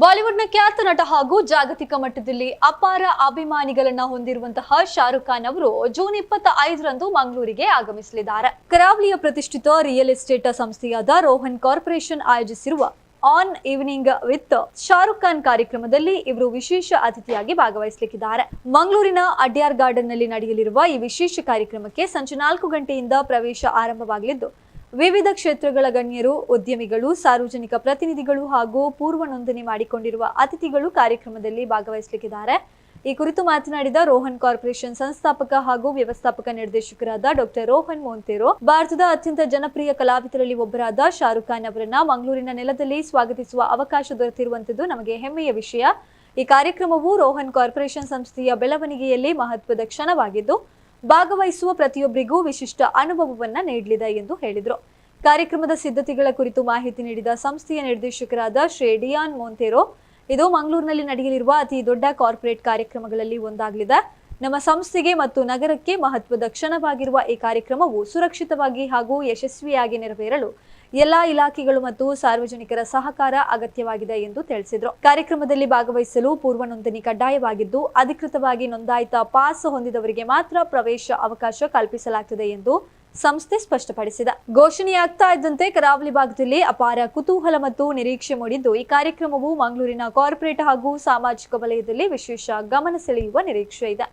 ಬಾಲಿವುಡ್ನ ಖ್ಯಾತ ನಟ ಹಾಗೂ ಜಾಗತಿಕ ಮಟ್ಟದಲ್ಲಿ ಅಪಾರ ಅಭಿಮಾನಿಗಳನ್ನ ಹೊಂದಿರುವಂತಹ ಶಾರುಖ್ ಖಾನ್ ಅವರು ಜೂನ್ 25ರಂದು ಮಂಗಳೂರಿಗೆ ಆಗಮಿಸಲಿದ್ದಾರೆ. ಕರಾವಳಿಯ ಪ್ರತಿಷ್ಠಿತ ರಿಯಲ್ ಎಸ್ಟೇಟ್ ಸಂಸ್ಥೆಯಾದ ರೋಹನ್ ಕಾರ್ಪೊರೇಷನ್ ಆಯೋಜಿಸಿರುವ on evening with Shahrukh Khan ಕಾರ್ಯಕ್ರಮದಲ್ಲಿ ಇವರು ವಿಶೇಷ ಅತಿಥಿಯಾಗಿ ಭಾಗವಹಿಸಲಿದ್ದಾರೆ. ಮಂಗಳೂರಿನ ಅಡ್ಯಾರ್ ಗಾರ್ಡನ್ ನಲ್ಲಿ ನಡೆಯಲಿರುವ ಈ ವಿಶೇಷ ಕಾರ್ಯಕ್ರಮಕ್ಕೆ ಸಂಜೆ 4 ಗಂಟೆಯಿಂದ ಪ್ರವೇಶ ಆರಂಭವಾಗಲಿದ್ದು, ವಿವಿಧ ಕ್ಷೇತ್ರಗಳ ಗಣ್ಯರು, ಉದ್ಯಮಿಗಳು, ಸಾರ್ವಜನಿಕ ಪ್ರತಿನಿಧಿಗಳು ಹಾಗೂ ಪೂರ್ವ ನೋಂದಣಿ ಮಾಡಿಕೊಂಡಿರುವ ಅತಿಥಿಗಳು ಕಾರ್ಯಕ್ರಮದಲ್ಲಿ ಭಾಗವಹಿಸಲಿದ್ದಾರೆ. ಈ ಕುರಿತು ಮಾತನಾಡಿದ ರೋಹನ್ ಕಾರ್ಪೊರೇಷನ್ ಸಂಸ್ಥಾಪಕ ಹಾಗೂ ವ್ಯವಸ್ಥಾಪಕ ನಿರ್ದೇಶಕರಾದ ಡಾಕ್ಟರ್ ರೋಹನ್ ಮೊಂತೆರೋ, ಭಾರತದ ಅತ್ಯಂತ ಜನಪ್ರಿಯ ಕಲಾವಿದರಲ್ಲಿ ಒಬ್ಬರಾದ ಶಾರುಖ್ ಖಾನ್ ಅವರನ್ನ ಮಂಗಳೂರಿನ ನೆಲದಲ್ಲಿ ಸ್ವಾಗತಿಸುವ ಅವಕಾಶ ದೊರೆತಿರುವಂತದ್ದು ನಮಗೆ ಹೆಮ್ಮೆಯ ವಿಷಯ. ಈ ಕಾರ್ಯಕ್ರಮವು ರೋಹನ್ ಕಾರ್ಪೊರೇಷನ್ ಸಂಸ್ಥೆಯ ಬೆಳವಣಿಗೆಯಲ್ಲಿ ಮಹತ್ವದ ಕ್ಷಣವಾಗಿದ್ದು, ಭಾಗವಹಿಸುವ ಪ್ರತಿಯೊಬ್ಬರಿಗೂ ವಿಶಿಷ್ಟ ಅನುಭವವನ್ನ ನೀಡಲಿದೆ ಎಂದು ಹೇಳಿದರು. ಕಾರ್ಯಕ್ರಮದ ಸಿದ್ಧತೆಗಳ ಕುರಿತು ಮಾಹಿತಿ ನೀಡಿದ ಸಂಸ್ಥೆಯ ನಿರ್ದೇಶಕರಾದ ಶ್ರೀ ಡಿಯಾನ್ ಮೊಂತೆರೋ, ಇದು ಮಂಗಳೂರಿನಲ್ಲಿ ನಡೆಯಲಿರುವ ಅತಿ ದೊಡ್ಡ ಕಾರ್ಪೊರೇಟ್ ಕಾರ್ಯಕ್ರಮಗಳಲ್ಲಿ ಒಂದಾಗಲಿದೆ. ನಮ್ಮ ಸಂಸ್ಥೆಗೆ ಮತ್ತು ನಗರಕ್ಕೆ ಮಹತ್ವದ ಕ್ಷಣವಾಗಿರುವ ಈ ಕಾರ್ಯಕ್ರಮವು ಸುರಕ್ಷಿತವಾಗಿ ಹಾಗೂ ಯಶಸ್ವಿಯಾಗಿ ನೆರವೇರಲು ಎಲ್ಲಾ ಇಲಾಖೆಗಳು ಮತ್ತು ಸಾರ್ವಜನಿಕರ ಸಹಕಾರ ಅಗತ್ಯವಾಗಿದೆ ಎಂದು ತಿಳಿಸಿದರು. ಕಾರ್ಯಕ್ರಮದಲ್ಲಿ ಭಾಗವಹಿಸಲು ಪೂರ್ವ ನೋಂದಣಿ ಕಡ್ಡಾಯವಾಗಿದ್ದು, ಅಧಿಕೃತವಾಗಿ ನೋಂದಾಯಿತ ಪಾಸ್ ಹೊಂದಿದವರಿಗೆ ಮಾತ್ರ ಪ್ರವೇಶ ಅವಕಾಶ ಕಲ್ಪಿಸಲಾಗುತ್ತದೆ ಎಂದು ಸಂಸ್ಥೆ ಸ್ಪಷ್ಟಪಡಿಸಿದೆ. ಘೋಷಣೆಯಾಗ್ತಾ ಇದ್ದಂತೆ ಕರಾವಳಿ ಭಾಗದಲ್ಲಿ ಅಪಾರ ಕುತೂಹಲ ಮತ್ತು ನಿರೀಕ್ಷೆ ಮೂಡಿದ್ದು, ಈ ಕಾರ್ಯಕ್ರಮವು ಮಂಗಳೂರಿನ ಕಾರ್ಪೊರೇಟ್ ಹಾಗೂ ಸಾಮಾಜಿಕ ವಲಯದಲ್ಲಿ ವಿಶೇಷ ಗಮನ ಸೆಳೆಯುವ ನಿರೀಕ್ಷೆ ಇದೆ.